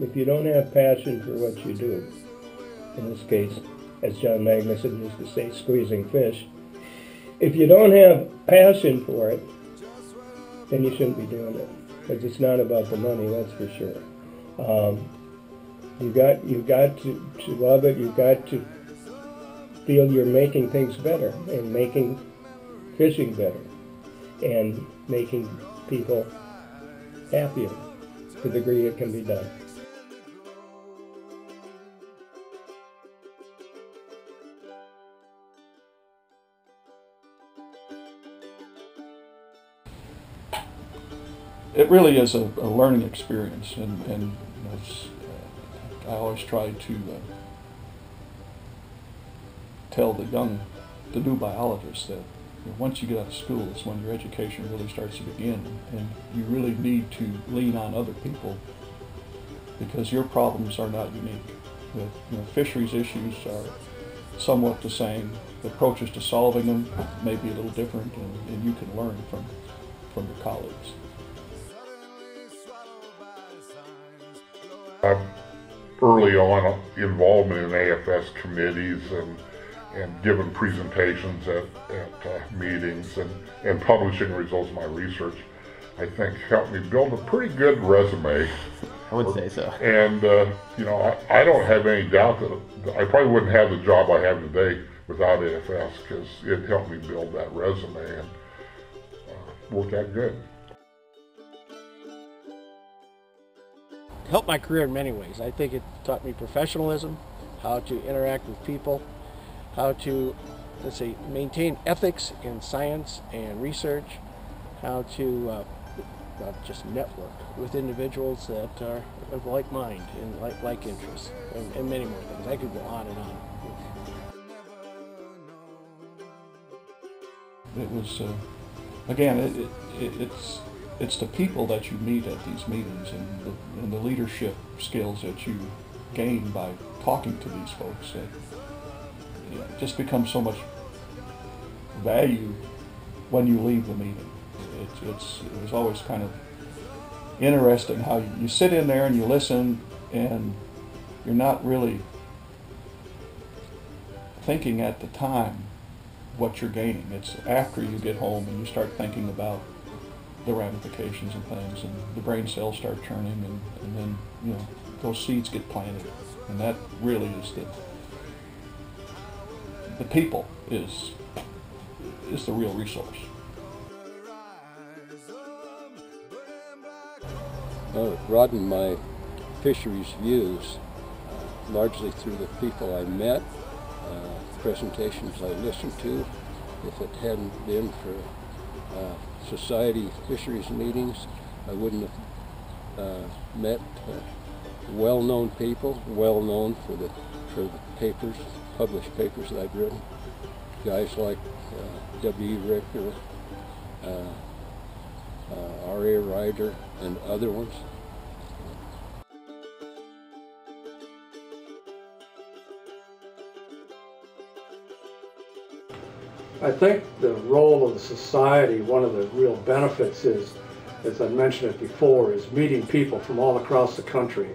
if you don't have passion for what you do, in this case, as John Magnuson used to say, squeezing fish, if you don't have passion for it, then you shouldn't be doing it, because it's not about the money, that's for sure. You've got to love it. You've got to feel you're making things better and making fishing better and making people happier to the degree it can be done. It really is a learning experience, and I always try to tell the new biologists that once you get out of school is when your education really starts to begin, and you really need to lean on other people because your problems are not unique. The fisheries issues are somewhat the same. The approaches to solving them may be a little different, and you can learn from your colleagues. Early on involvement in AFS committees and giving presentations at meetings and publishing results of my research, I think helped me build a pretty good resume. I would say so. And I don't have any doubt that I probably wouldn't have the job I have today without AFS, because it helped me build that resume and worked out good. Helped my career in many ways. I think it taught me professionalism, how to interact with people, how to, let's say, maintain ethics in science and research, how to just network with individuals that are of like mind and like interests, and many more things. I could go on and on. It was, again, it's the people that you meet at these meetings and the leadership skills that you gain by talking to these folks that just becomes so much value when you leave the meeting. It was always kind of interesting how you sit in there and you listen and you're not really thinking at the time what you're gaining. It's after you get home and you start thinking about the ramifications and things, and the brain cells start churning, and then those seeds get planted, and that really is the people is the real resource. Well, it broadened my fisheries views largely through the people I met, presentations I listened to. If it hadn't been for society fisheries meetings, I wouldn't have met well-known people, well-known for the papers, published papers that I've written. Guys like W. Richter, R.A. Ryder, and other ones. I think the role of the society, one of the real benefits is, as I mentioned it before, is meeting people from all across the country.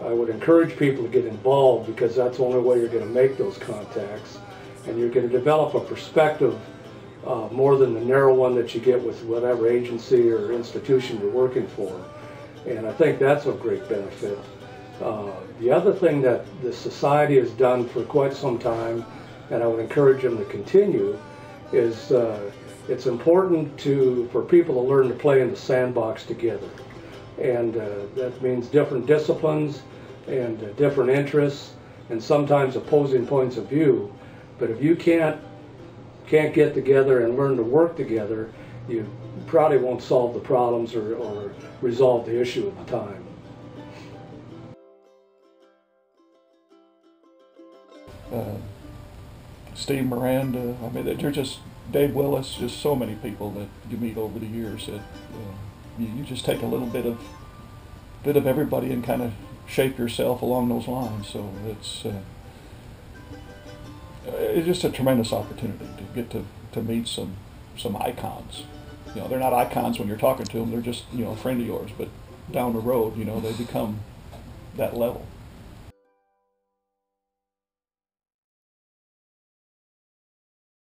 I would encourage people to get involved, because that's the only way you're going to make those contacts, and you're going to develop a perspective more than the narrow one that you get with whatever agency or institution you're working for. And I think that's a great benefit. The other thing that the society has done for quite some time, and I would encourage them to continue, is it's important for people to learn to play in the sandbox together. And that means different disciplines and different interests and sometimes opposing points of view. But if you can't get together and learn to work together, you probably won't solve the problems or resolve the issue at the time. Steve Miranda, I mean, they're just, Dave Willis, just so many people that you meet over the years that you just take a little bit of everybody and kind of shape yourself along those lines. So it's just a tremendous opportunity to get to meet some icons. They're not icons when you're talking to them, they're just, a friend of yours, but down the road, they become that level.